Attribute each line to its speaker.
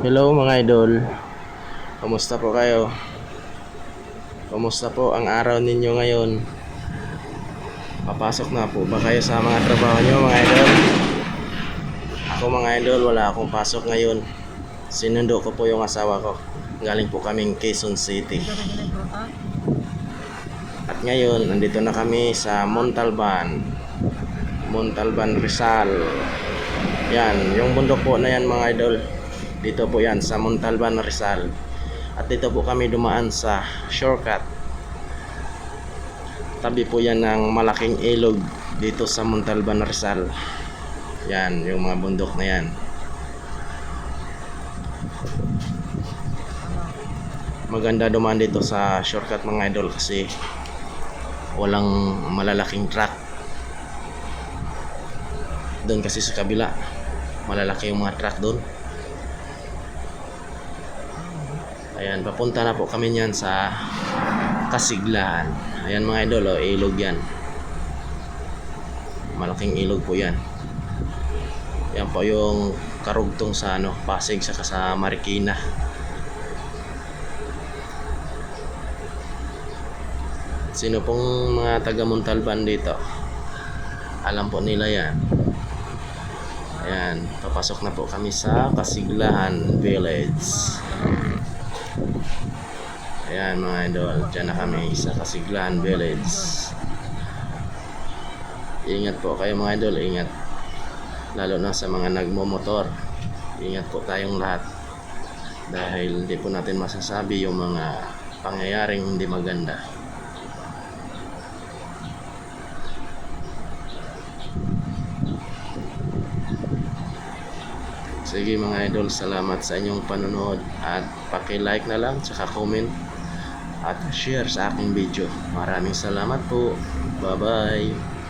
Speaker 1: Hello mga idol, kamusta po kayo? Kamusta po ang araw ninyo ngayon? Papasok na po ba kayo sa mga trabaho nyo mga idol? Ako mga idol, wala akong pasok ngayon. Sinundo ko po yung asawa ko. Galing po kaming Quezon City. At ngayon, nandito na kami sa Montalban, Rizal. Yan, yung bundok po na yan mga idol. Dito po yan sa Montalban, Rizal. At dito po kami dumaan sa shortcut. Tabi po yan ng malaking ilog dito sa Montalban, Rizal. Yan, yung mga bundok na yan. Maganda dumaan dito sa shortcut mga idol kasi walang malalaking truck. Doon kasi sa kabila, malalaki yung mga truck doon. Ayan, papunta na po kami niyan sa Kasiglahan. Ayan mga idol, ilog yan. Malaking ilog po yan. Yan po yung karugtong sa Pasig saka sa Marikina. Sino pong mga taga Montalban dito, alam po nila yan. Ayan, papasok na po kami sa Kasiglahan Village. Ayan mga idol, dyan na kami sa Kasiglahan Village. Ingat po kayo mga idol, ingat. Lalo na sa mga nagmomotor. Ingat po tayong lahat. Dahil hindi po natin masasabi yung mga pangyayaring hindi maganda. Sige mga idol, salamat sa inyong panonood. At paki-like na lang, tsaka comment at share sa aking video. Maraming salamat po. Bye bye.